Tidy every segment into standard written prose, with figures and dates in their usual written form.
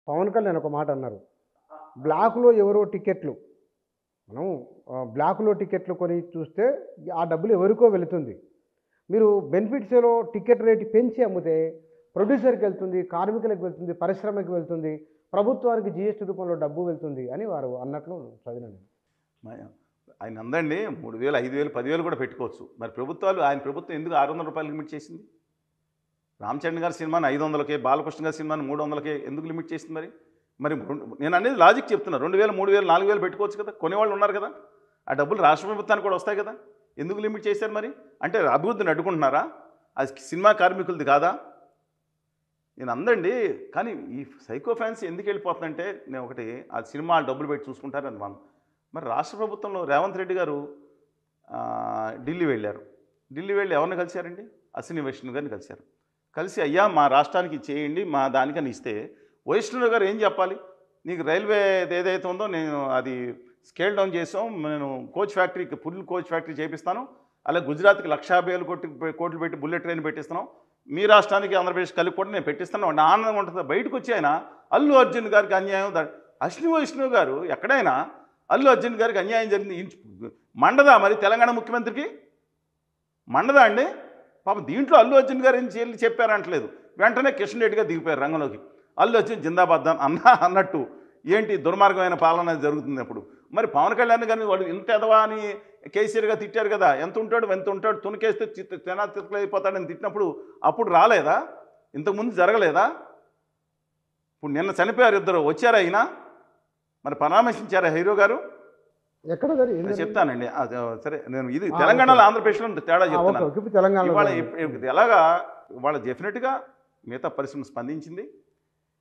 పవన్ కళ్యాణ్ ఒక మాట అన్నారు. బ్లాక్‌లో ఎవరో టికెట్లు మనం బ్లాక్‌లో టికెట్లు కొని చూస్తే ఆ డబ్బులు ఎవరికో వెళుతుంది. మీరు బెనిఫిట్స్‌లో టికెట్ రేట్ పెంచి అమ్మితే ప్రొడ్యూసర్‌కి వెళ్తుంది, కార్మికులకు వెళ్తుంది, పరిశ్రమకి వెళ్తుంది, ప్రభుత్వానికి జీఎస్టీ రూపంలో డబ్బు వెళ్తుంది అని వారు అన్నట్లు చదివాను. మ- ఆయన అందండి 3,000, 5,000, 10,000 కూడా పెట్టుకోవచ్చు. మరి ప్రభుత్వాలు ఆయన ప్రభుత్వం ఎందుకు ₹600 లిమిట్ చేసింది? రామచంద్ర గారి సినిమాని 500కే, బాలకృష్ణ గారి సినిమాని 300కే ఎందుకు లిమిట్ చేసింది? మరి నేను అనేది లాజిక్ చెప్తున్నా. 2,000, 3,000, 4,000 పెట్టుకోవచ్చు కదా, కొనేవాళ్ళు ఉన్నారు కదా, ఆ డబ్బులు రాష్ట్ర ప్రభుత్వానికి కూడా వస్తాయి కదా, ఎందుకు లిమిట్ చేశారు మరి? అంటే అభివృద్ధిని అడ్డుకుంటున్నారా? అది సినిమా కార్మికులది కాదా? నేను అందండి. కానీ ఈ సైకో ఫ్యాన్స్ ఎందుకు వెళ్ళిపోతుందంటే, నేను ఒకటి ఆ సినిమా డబ్బులు పెట్టి చూసుకుంటారు అని మనం. మరి రాష్ట్ర ప్రభుత్వంలో రేవంత్ రెడ్డి గారు ఢిల్లీ వెళ్ళారు. ఢిల్లీ వెళ్ళి ఎవరిని కలిశారండి? అశ్విని వైష్ణవ్ గారిని కలిశారు. కలిసి అయ్యా మా రాష్ట్రానికి చేయండి, మా దానికని ఇస్తే వైష్ణవ్ గారు ఏం చెప్పాలి? నీకు రైల్వే ఏదైతే ఉందో నేను అది స్కేల్ డౌన్ చేసాం, నేను కోచ్ ఫ్యాక్టరీకి ఫుల్ కోచ్ ఫ్యాక్టరీ చేపిస్తాను, అలాగే గుజరాత్కి 1,50,000 కోట్లు పెట్టి బుల్లెట్ ట్రైన్ పెట్టిస్తున్నాం, మీ రాష్ట్రానికి ఆంధ్రప్రదేశ్ కలిపి కూడా నేను పెట్టిస్తాను అంటే ఆనందంగా ఉంటుంది. బయటకు వచ్చి ఆయన అల్లు అర్జున్ గారికి అన్యాయం, అశ్విని వైష్ణవ్ గారు ఎక్కడైనా అల్లు అర్జున్ గారికి అన్యాయం జరిగింది మండదా? మరి తెలంగాణ ముఖ్యమంత్రికి మండదా అండి? పాపం దీంట్లో అల్లు అర్జున్ గారు ఏం చెప్పారంటలేదు. వెంటనే కిషన్ రెడ్డి గారు దిగిపోయారు రంగంలోకి. అల్లు అర్జున్ జిందాబాద్ అన్నట్టు ఏంటి దుర్మార్గమైన పాలన జరుగుతుంది అప్పుడు. మరి పవన్ కళ్యాణ్ గారిని వాడు ఇంత ఎదవా అని కేసీఆర్గా తిట్టారు కదా, ఎంత ఉంటాడు తునికేస్తే తిట్లైపోతాడని తిట్టినప్పుడు అప్పుడు రాలేదా? ఇంతకుముందు జరగలేదా? ఇప్పుడు నిన్న చనిపోయారు ఇద్దరు, వచ్చారా అయినా? మరి పరామర్శించారా హీరో గారు? ఎక్కడ చెప్తానండి. సరే, నేను ఇది తెలంగాణలో ఆంధ్రప్రదేశ్లో తేడా చెప్తాను. ఇవాళ ఎలాగా ఇవాళ డెఫినెట్గా మిగతా పరిశ్రమ స్పందించింది.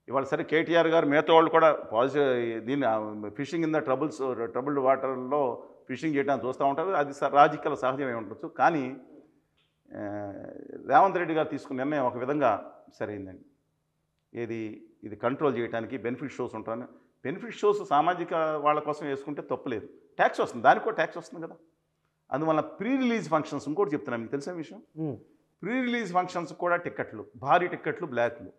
ఇవాళ సరే కేటీఆర్ గారు మిగతా వాళ్ళు కూడా పాజిటివ్ దీన్ని ఫిషింగ్ ఇన్ ద ట్రబుల్డ్ వాటర్లో ఫిషింగ్ చేయడానికి చూస్తూ ఉంటారు. అది రాజకీయాల సహజమే ఉండొచ్చు. కానీ రేవంత్ రెడ్డి గారు తీసుకున్న నిర్ణయం ఒక విధంగా సరైందండి. ఇది కంట్రోల్ చేయడానికి బెనిఫిట్ షోస్ ఉంటాను. బెనిఫిట్ షోస్ సామాజిక వాళ్ళ కోసం వేసుకుంటే తప్పులేదు. ట్యాక్స్ వస్తుంది, దానికి కూడా ట్యాక్స్ వస్తుంది కదా. అందువల్ల ప్రీ రిలీజ్ ఫంక్షన్స్, ఇంకోటి చెప్తున్నాను మీకు తెలిసిన విషయం, ప్రీ రిలీజ్ ఫంక్షన్స్ కూడా టిక్కెట్లు, భారీ టిక్కెట్లు, బ్లాక్లు.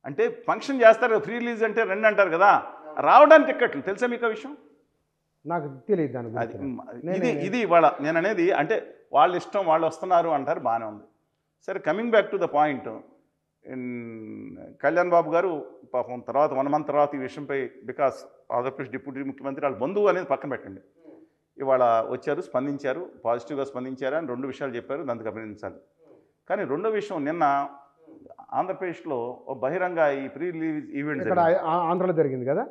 అంటే ఫంక్షన్ చేస్తారు, ఫ్రీ రిలీజ్ అంటే రెండు అంటారు కదా, రావడానికి టిక్కెట్లు. తెలుసా మీకు ఆ విషయం? నాకు తెలియదు. ఇది ఇవాళ నేను అనేది అంటే వాళ్ళ ఇష్టం, వాళ్ళు వస్తున్నారు అంటారు, బాగానే ఉంది. సరే, coming back to the point, Kalyan Babu garu పాపం తర్వాత 1 month తర్వాత ఈ విషయంపై, బికాస్ ఆంధ్రప్రదేశ్ డిప్యూటీ ముఖ్యమంత్రి వాళ్ళ బంధువు అనేది పక్కన పెట్టండి, ఇవాళ వచ్చారు, స్పందించారు, పాజిటివ్గా స్పందించారు అని 2 విషయాలు చెప్పారు, దానికి అభినందించాలి. కానీ రెండో విషయం, నిన్న ఆంధ్రప్రదేశ్లో బహిరంగ ఈ ప్రీ రిలీజ్ ఈవెంట్ ఇక్కడ ఆంధ్రలో జరిగింది కదా,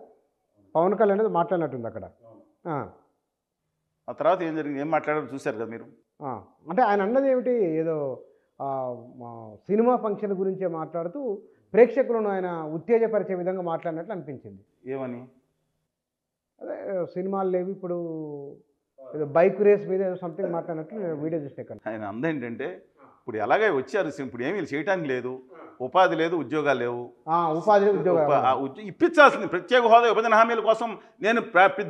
పవన్ కళ్యాణ్ మాట్లాడినట్టుంది అక్కడ. ఆ తర్వాత ఏం జరిగింది, ఏం మాట్లాడారో చూశారు కదా మీరు. అంటే ఆయన అన్నది ఏమిటి, ఏదో సినిమా ఫంక్షన్ గురించే మాట్లాడుతూ ప్రేక్షకులను ఆయన ఉత్తేజపరిచే విధంగా మాట్లాడినట్లు అనిపించింది. ఏమని? అదే సినిమాలు లేవు ఇప్పుడు, ఏదో బైక్ రేస్ మీద ఏదో సంథింగ్ మాట్లాడినట్లు నేను వీడియో చూసిన. ఆయన అందేంటంటే, ఇప్పుడు ఎలాగే వచ్చారు, ఇప్పుడు ఏమీ చేయడానికి లేదు, ఉపాధి లేదు, ఉద్యోగాలు లేవు, ఉపాధి ఇప్పించాల్సింది ప్రత్యేక హోదా విభజన హామీల కోసం నేను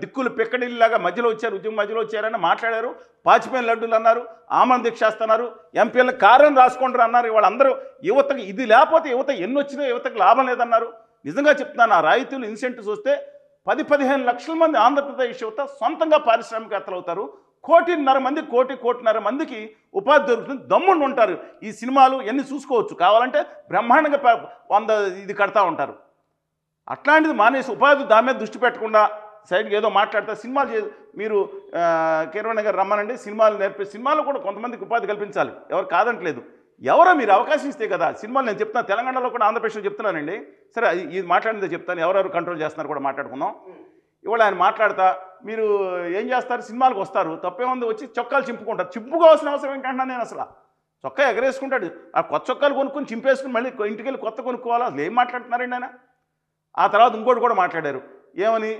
దిక్కులు పెక్కడిల్లాగా మధ్యలో వచ్చారు, ఉద్యోగం మధ్యలో వచ్చారని మాట్లాడారు, పాచిపోయిన లడ్డూలు అన్నారు, ఆమరణ దీక్ష చేస్తున్నారు, ఎంపీలకు కారణం రాసుకుంటారు అన్నారు. వాళ్ళందరూ యువతకి ఇది లేకపోతే యువత ఎన్ని వచ్చినా యువతకు లాభం లేదన్నారు. నిజంగా చెప్తున్నాను, ఆ రాయితీలు ఇన్సెంటివ్స్ వస్తే 10-15 లక్షల మంది ఆంధ్రప్రదేశ్ యువత సొంతంగా పారిశ్రామికవేత్తలు అవుతారు. 1.5 మంది, 1.5 మందికి ఉపాధి దొరుకుతుంది, దమ్ముండి ఉంటారు. ఈ సినిమాలు ఎన్ని చూసుకోవచ్చు, కావాలంటే బ్రహ్మాండంగా 100 ఇది కడతా ఉంటారు. అట్లాంటిది మానేసి ఉపాధి దాని మీద దృష్టి పెట్టకుండా సైడ్కి ఏదో మాట్లాడితే సినిమాలు మీరు కీరవాణి గారు రమ్మనండి, సినిమాలు సినిమాలు కూడా కొంతమందికి ఉపాధి కల్పించాలి, ఎవరు కాదంటలేదు. ఎవరో మీరు అవకాశం ఇస్తే కదా సినిమాలు. నేను చెప్తాను, తెలంగాణలో కూడా ఆంధ్రప్రదేశ్లో చెప్తున్నానండి. సరే, ఇది మాట్లాడిందే చెప్తాను, ఎవరెవరు కంట్రోల్ చేస్తున్నారు కూడా మాట్లాడుకుందాం. ఇవాళ ఆయన మాట్లాడతా, మీరు ఏం చేస్తారు, సినిమాలకు వస్తారు, తప్పేముంది, వచ్చి చొక్కాలు చింపుకుంటారు. చింపుకోవాల్సిన అవసరం ఏంటంటున్నా నేను అసలు. చొక్కా ఎగరేసుకుంటాడు, ఆ కొత్త చొక్కాలు కొనుక్కొని చింపేసుకుని మళ్ళీ ఇంటికి వెళ్ళి కొత్త కొనుక్కోవాలా? అసలు ఏం మాట్లాడుతున్నారండి ఆయన? ఆ తర్వాత ఇంకోటి కూడా మాట్లాడారు, ఏమని,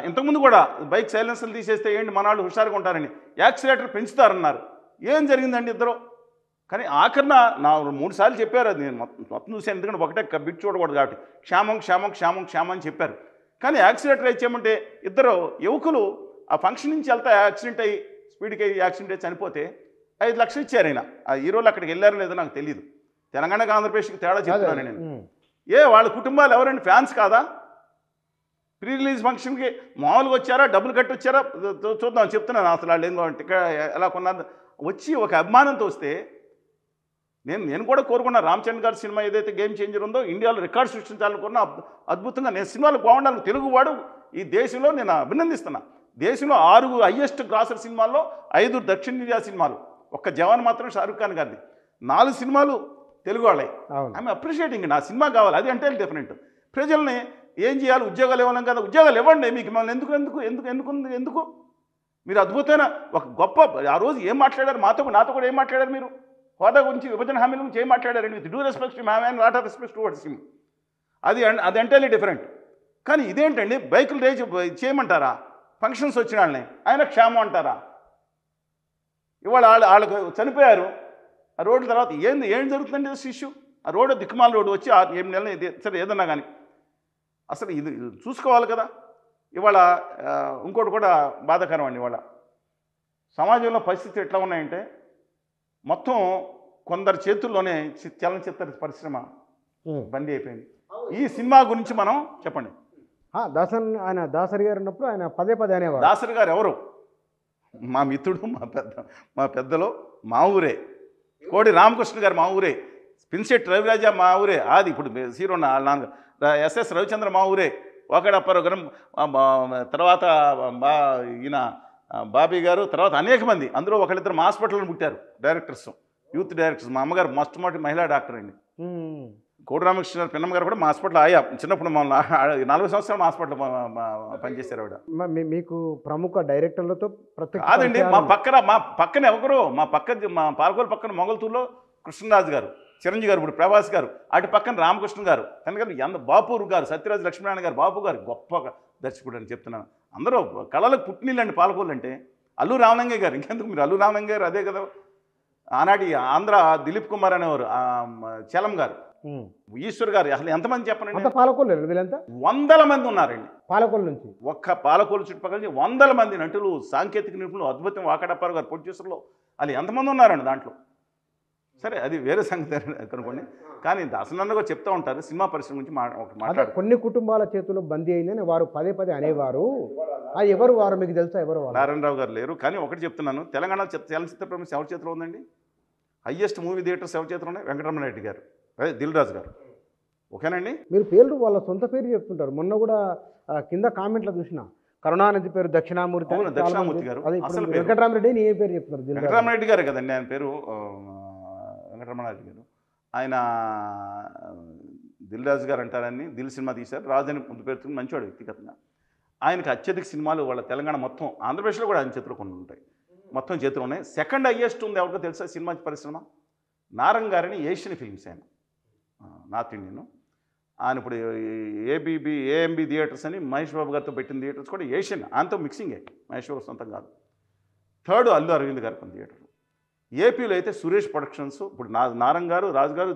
ఇంతకుముందు కూడా బైక్ సైలెన్సర్లు తీసేస్తే ఏంటి మన వాళ్ళు హుషారుగా ఉంటారని, యాక్సిలేటర్ పెంచుతారన్నారు. ఏం జరిగిందండి ఇద్దరు? కానీ ఆఖరిన నా 3 సార్లు చెప్పారు, అది నేను మొత్తం చూశాను, ఎందుకంటే ఒకటే బిట్ చూడకూడదు కాబట్టి, క్షేమం క్షేమం క్షేమం క్షేమం అని చెప్పారు. కానీ యాక్సిడెంట్ ఇచ్చామంటే ఇద్దరు యువకులు ఆ ఫంక్షన్ నుంచి వెళ్తే యాక్సిడెంట్ అయ్యి స్పీడ్కి అయ్యి యాక్సిడెంట్ అయ్యి చనిపోతే 5 లక్షలు ఇచ్చారు ఆయన. ఆ హీరోలు అక్కడికి వెళ్ళారో లేదో నాకు తెలియదు. తెలంగాణకి ఆంధ్రప్రదేశ్కి తేడా చెప్తున్నాను నేను. వాళ్ళ కుటుంబాలు ఎవరండి ఫ్యాన్స్ కాదా? ప్రీ రిలీజ్ ఫంక్షన్కి మామూలుగా వచ్చారా, డబ్బులు కట్టి వచ్చారా? చూద్దాం, చెప్తున్నాను అసలు వాళ్ళు ఏం ఎలా కొన్నారు. వచ్చి ఒక అభిమానంతో వస్తే నేను కూడా కోరుకున్నా రామ్ చరణ్ గారి సినిమా ఏదైతే గేమ్ చేంజర్ ఉందో ఇండియాలో రికార్డ్ సృష్టించాలనుకున్నా అద్భుతంగా నేను సినిమాలు బాగుండాలి. తెలుగువాడు ఈ దేశంలో నేను అభినందిస్తున్నా. దేశంలో 6 హయ్యెస్ట్ గ్రాసర్ సినిమాల్లో 5 దక్షిణ ఇండియా సినిమాలు, ఒక్క జవాన్ మాత్రం షారుఖ్ ఖాన్ గారిది, 4 సినిమాలు తెలుగు వాళ్ళే. I'm appreciating. నా సినిమా కావాలి, అది అంటే డిఫరెంట్. ప్రజల్ని ఏం చేయాలి, ఉద్యోగాలు ఇవ్వలేం కదా, ఉద్యోగాలు ఇవ్వండి. మీకు మమ్మల్ని ఎందుకు మీరు అద్భుతమైన ఒక గొప్ప ఆ రోజు ఏం మాట్లాడారు నాతో కూడా ఏం మాట్లాడారు మీరు? హోదా గురించి, విభజన హామీల గురించి ఏం మాట్లాడారండి? With due respect to ma'am and lot of respect towards him. అది ఎంటైర్లీ డిఫరెంట్. కానీ ఇదేంటండి, బైకులు రేజ్ చేయమంటారా? ఫంక్షన్స్ వచ్చిన వాళ్ళని ఆయన క్షేమం అంటారా? ఇవాళ వాళ్ళకు చనిపోయారు. ఆ రోడ్ల తర్వాత ఏం జరుగుతుందండి ఇష్యూ? ఆ రోడ్డు దిక్కుమాల రోడ్డు వచ్చి 8 నెలలు ఇది సరే ఏదన్నా కానీ అసలు ఇది చూసుకోవాలి కదా. ఇవాళ ఇంకోటి కూడా బాధాకరం అండి. ఇవాళ సమాజంలో పరిస్థితులు ఎట్లా ఉన్నాయంటే మొత్తం కొందరి చేతుల్లోనే చలనచిత్ర పరిశ్రమ బందీ అయిపోయింది. ఈ సినిమా గురించి మనం చెప్పండి. దాసరి గారు ఉన్నప్పుడు ఆయన పదే అనేవారు. దాసరి గారు ఎవరు? మా మిత్రుడు, మా పెద్దలో మా ఊరే. కోడి రామకృష్ణ గారు మా ఊరే. పిన్సెట్ రవిరాజా మా ఊరే. అది ఇప్పుడు హీరో నాన్న ఎస్ఎస్ రవిచంద్ర మా ఊరే. ఒకడప్పరం తర్వాత ఈయన బాబీ గారు, తర్వాత అనేక మంది, అందులో ఒకళ్ళిద్దరు మా హాస్పిటల్లో పుట్టారు డైరెక్టర్స్, యూత్ డైరెక్టర్స్. మా అమ్మగారు మొట్టమొదటి మహిళా డాక్టర్ అండి. కోడి రామకృష్ణ గారు పిన్నమ్మ గారు కూడా మా హాస్పిటల్ ఆయా. చిన్నప్పుడు మమ్మల్ని 40 సంవత్సరాలు మా హాస్పిటల్ పనిచేశారు ఆవిడ. మీకు ప్రముఖ డైరెక్టర్లతో కాదండి, మా పక్కన ఎవరు, మా పాలకోలు పక్కన మొగల్తూరులో కృష్ణరాజు గారు, చిరంజీవి గారు, ఇప్పుడు ప్రభాస్ గారు, అటు పక్కన రామకృష్ణ గారు, కనుక బాపూర్ గారు, సత్యరాజు లక్ష్మీనారాయణ గారు, బాపు గారు గొప్ప దర్శకుడు అని చెప్తున్నాను. అందరూ కళలకు పుట్టినీళ్ళండి పాలకోళ్ళు అంటే. అల్లు రామలింగయ్య గారు, ఇంకెందుకు మీరు అల్లు రామలింగయ్య గారు అదే కదా. ఆనాటి ఆంధ్ర దిలీప్ కుమార్ అనేవారు, చలం గారు, ఈశ్వర్ గారు, అసలు ఎంతమంది చెప్పనండి? పాలకోళ్ళు వీళ్ళంతా 100 మంది ఉన్నారండి పాలకోళ్ళ నుంచి. ఒక్క పాలకోళ్ళు చుట్టుపక్కల 100 మంది నటులు, సాంకేతిక నిపుణులు, అద్భుతం. వాకడప్పారు గారు ప్రొడ్యూసర్లో వాళ్ళు ఎంతమంది ఉన్నారండి దాంట్లో. సరే, అది వేరే సంగతి కనుకోండి. కానీ దాసనన్న కూడా చెప్తూ ఉంటారు సినిమా పరిశ్రమ గురించి మాట్లాడు. కొన్ని కుటుంబాల చేతుల్లో బందీ అయిందని వారు పదే అనేవారు. ఎవరు వారు మీకు తెలుసా? ఎవరు? నారాయణరావు గారు లేరు. కానీ ఒకటి చెప్తున్నాను, తెలంగాణ చలనచిత్ర ప్రపంచం ఎవరి చేతిలో ఉందండి? హయ్యెస్ట్ మూవీ థియేటర్స్ ఎవరి చేతిలో ఉన్నాయి? వెంకటరమణ రెడ్డి గారు, అదే దిల్ రాజు గారు. ఓకేనండి. మీరు పేర్లు వాళ్ళ సొంత పేరు చెప్తుంటారు. మొన్న కూడా కింద కామెంట్లో చూసిన కరుణానిధి పేరు దక్షిణామూర్తి. దక్షిణామూర్తి గారు. అసలు వెంకటరామరెడ్డి ఏ పేరు చెప్తున్నారు? వెంకటరామరెడ్డి గారు కదండి ఆయన పేరు. వెంకటరమణారెడ్డి గారు. ఆయన దిల్ రాజు గారు అంటారని దిల్ సినిమా తీశారు. రాజు అని ముందు పేరుతో మంచివాడు వ్యక్తిగతంగా. ఆయనకి అత్యధిక సినిమాలు వాళ్ళ తెలంగాణ మొత్తం, ఆంధ్రప్రదేశ్లో కూడా ఆయన చేతులు కొన్ని ఉంటాయి, మొత్తం చేతులు ఉన్నాయి. సెకండ్ హయ్యెస్ట్ ఉంది ఎవరికో తెలుసా సినిమా పరిశ్రమ? నారంగ్ గారని ఏషియన్ ఫిల్మ్స్ ఆయన, నార్త్ ఇండియన్. ఆయన ఇప్పుడు ఏఎంబి థియేటర్స్ అని మహేష్ బాబు గారితో పెట్టిన థియేటర్స్ కూడా ఏషియన్, ఆయనతో మిక్సింగే, మహేష్ బాబు సొంతం కాదు. థర్డ్ అల్లు అరవింద్ గారు కొన్ని థియేటర్. ఏపీలో అయితే సురేష్ ప్రొడక్షన్స్, ఇప్పుడు నారంగ్ గారు, రాజు గారు,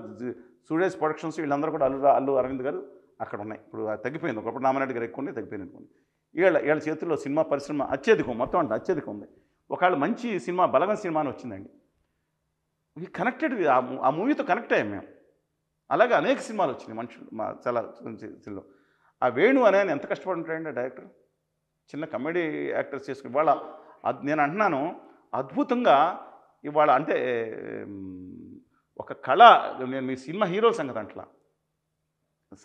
సురేష్ ప్రొడక్షన్స్, వీళ్ళందరూ కూడా అల్లు అరవింద్ గారు అక్కడ ఉన్నాయి. ఇప్పుడు తగ్గిపోయింది. ఒకప్పుడు నామరెడ్డి గారు ఎక్కువ తగ్గిపోయింది అనుకోండి. వీళ్ళ చేతుల్లో సినిమా పరిశ్రమ అత్యధికం, మొత్తం అంటే అత్యధికం ఉంది. ఒకవేళ మంచి సినిమా బలగం సినిమా అని వచ్చిందండి, ఈ కనెక్టెడ్, ఆ మూవీతో కనెక్ట్ అయ్యాం మేము. అలాగే అనేక సినిమాలు వచ్చినాయి మనుషులు మా చాలా సినిమాలో. ఆ వేణు అనే ఆయన ఎంత కష్టపడి ఉంటాడండి డైరెక్టర్, చిన్న కమెడీ యాక్టర్స్ చేసుకుని. ఇవాళ నేను అంటున్నాను అద్భుతంగా ఇవాళ అంటే ఒక కళ. నేను మీ సినిమా హీరోల సంగతి అంటలా,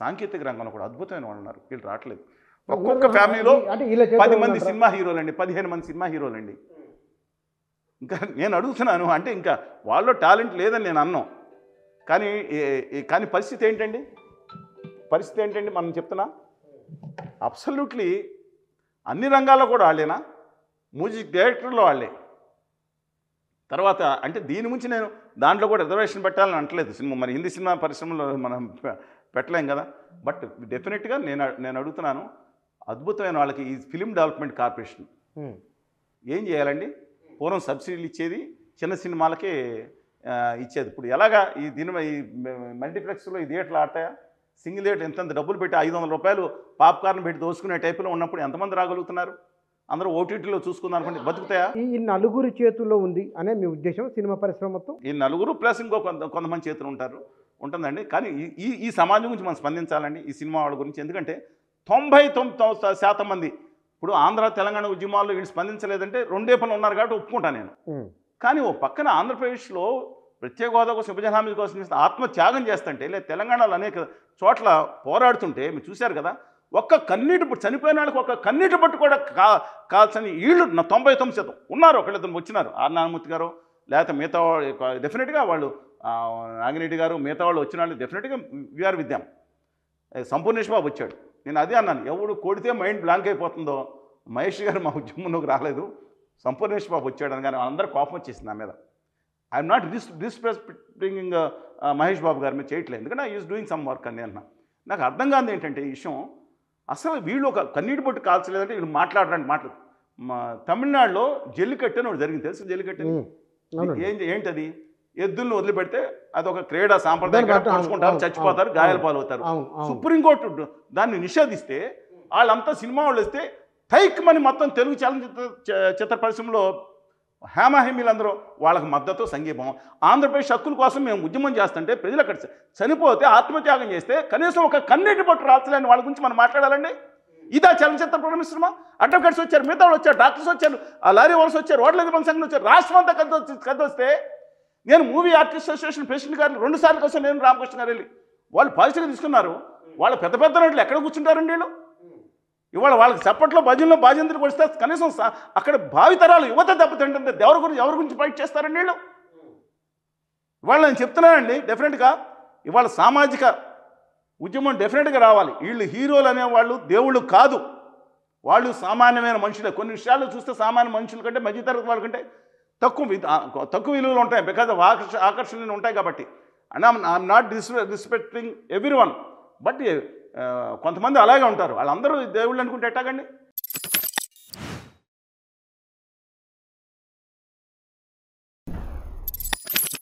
సాంకేతిక రంగంలో కూడా అద్భుతమైన వాళ్ళు ఉన్నారు. వీళ్ళు రావట్లేదు. ఒక్కొక్క ఫ్యామిలీలో 10 మంది సినిమా హీరోలండి, 15 మంది సినిమా హీరోలండి. ఇంకా నేను అడుగుతున్నాను అంటే ఇంకా వాళ్ళలో టాలెంట్ లేదని నేను అన్నాను. కానీ పరిస్థితి ఏంటండి మనం చెప్తున్నా. అబ్సల్యూట్లీ అన్ని రంగాల్లో కూడా వాళ్ళేనా? మ్యూజిక్ డైరెక్టర్లో వాళ్ళే. తర్వాత అంటే దీని గురించి నేను దాంట్లో కూడా రిజర్వేషన్ పెట్టాలని అంటలేదు. సినిమా మరి హిందీ సినిమా పరిశ్రమలో మనం పెట్టలేం కదా. బట్ డెఫినెట్గా నేను అడుగుతున్నాను, అద్భుతమైన వాళ్ళకి ఈ ఫిలిం డెవలప్మెంట్ కార్పొరేషన్ ఏం చేయాలండి? పూర్వం సబ్సిడీలు ఇచ్చేది, చిన్న సినిమాలకే ఇచ్చేది. ఇప్పుడు ఎలాగా ఈ మల్టీప్లెక్స్లో ఈ థియేటర్లు ఆడతాయా? సింగిల్ థియేటర్ ఎంత డబ్బులు పెట్టి 500 రూపాయలు పాప్కార్న్ పెట్టి దోసుకునే టైపులో ఉన్నప్పుడు ఎంతమంది రాగలుగుతున్నారు? అందరూ ఓటీటీలో చూసుకుందాం అనుకుంటే బతుకుతాయా? ఈ నలుగురి చేతుల్లో ఉంది అనే మీ ఉద్దేశం సినిమా పరిశ్రమ మొత్తం? ఈ నలుగురు ప్లస్ ఇంకో కొంతమంది చేతులు ఉంటారు. ఉంటుందండి. కానీ ఈ ఈ సమాజం గురించి మనం స్పందించాలండి, ఈ సినిమా వాళ్ళ గురించి. ఎందుకంటే 99% మంది ఇప్పుడు ఆంధ్ర తెలంగాణ ఉద్యమాల్లో వీళ్ళు స్పందించలేదంటే రెండే పనులు ఉన్నారు కాబట్టి ఒప్పుకుంటాను నేను. కానీ ఓ పక్కన ఆంధ్రప్రదేశ్లో ప్రత్యేక హోదా కోసం, విభజన హామీ కోసం ఆత్మత్యాగం చేస్తుంటే, లేదా తెలంగాణలో అనేక చోట్ల పోరాడుతుంటే మీరు చూశారు కదా. ఒక్క కన్నీటి పట్టు చనిపోయిన వాళ్ళకి ఒక కన్నీటి పట్టు కూడా కాల్చని వీళ్ళు 99% ఉన్నారు. ఒకళ్ళిద్దరు వచ్చినారు, ఆర్ నారాయణమూర్తి గారు లేకపోతే మిగతా వాళ్ళు డెఫినెట్గా వాళ్ళు నాగిరెడ్డి గారు మిగతా వాళ్ళు వచ్చిన వాళ్ళు డెఫినెట్గా వీఆర్ విద్యాం. సంపూర్ణేష్ బాబు వచ్చాడు. నేను అదే అన్నాను, ఎవడు కొడితే మైండ్ బ్లాంక్ అయిపోతుందో మహేష్ గారు మా ఉద్యమంలోకి రాలేదు, సంపూర్ణేష్ బాబు వచ్చాడు అని. కానీ అందరూ కోపం వచ్చేసింది నా మీద. I'm not disrespecting Mahesh Babu గారి మీద చేయట్లేదు, ఎందుకంటే ఈజ్ డూయింగ్ సమ్ వర్క్ అని అన్నా. నాకు అర్థం కాదు ఏంటంటే ఈ విషయం, అసలు వీళ్ళు ఒక కన్నీటి బొట్టు కాల్చలేదంటే వీళ్ళు మాట్లాడడానికి తమిళనాడులో జల్లికట్టు అని ఒకటి జరిగింది, తెలుసు జల్లికట్టు ఏంటది? ఎద్దుల్ని వదిలిపెడితే అదొక క్రీడా సాంప్రదాయం, పడుచుకుంటారు, చచ్చిపోతారు, గాయాల పాలవుతారు. సుప్రీంకోర్టు దాన్ని నిషేధిస్తే వాళ్ళంతా సినిమా వాళ్ళు వస్తే థైక్మని మొత్తం తెలుగు చిత్ర పరిశ్రమలో హేమాహేమీలందరూ వాళ్ళకి మద్దతు సంఘీభావం. ఆంధ్రప్రదేశ్ హక్కుల కోసం మేము ఉద్యమం చేస్తుంటే ప్రజలు అక్కడ చనిపోతే ఆత్మత్యాగం చేస్తే కనీసం ఒక కన్నీటి పట్టు రాల్చలేని వాళ్ళ గురించి మనం మాట్లాడాలండి. ఇదా చలనచిత్ర పరిశ్రమ? అడ్వకేట్స్ వచ్చారు, మిగతా వాళ్ళు వచ్చారు, డాక్టర్స్ వచ్చారు, ఆ లారీ ఓనర్స్ వచ్చారు, రోడ్ల నిర్మాణ సంఘం వచ్చారు, రాష్ట్రం అంతా కద్దొస్తే నేను మూవీ ఆర్టిస్ట్ అసోసియేషన్ ప్రెసిడెంట్ గారిని 2 సార్లు కోసం నేను రామకృష్ణ గారు వెళ్ళి వాళ్ళు పాజిటివ్గా తీసుకున్నారు. వాళ్ళు పెద్ద పెద్ద నటులు ఎక్కడ కూర్చుంటారండి వీళ్ళు? ఇవాళ వాళ్ళకి చప్పట్లో భజనలో బాజంతులు పడిస్తే కనీసం అక్కడ భావితరాలు యువత దెబ్బతింటుంది. ఎవరి గురించి ఫైట్ చేస్తారండి వీళ్ళు? ఇవాళ నేను చెప్తున్నానండి, డెఫినెట్గా ఇవాళ సామాజిక ఉద్యమం డెఫినెట్గా రావాలి. వీళ్ళు హీరోలు అనేవాళ్ళు దేవుళ్ళు కాదు, వాళ్ళు సామాన్యమైన మనుషులే. కొన్ని విషయాలు చూస్తే సామాన్య మనుషుల కంటే మధ్యతరగతి వాళ్ళ కంటే తక్కువ విలువలు ఉంటాయి, బికాజ్ ఆఫ్ ఆకర్షణలు ఉంటాయి కాబట్టి. And I'm not disrespecting every one, but కొంతమంది అలాగే ఉంటారు. వాళ్ళందరూ దేవుళ్ళు అనుకుంటే ఎట్టాగండి?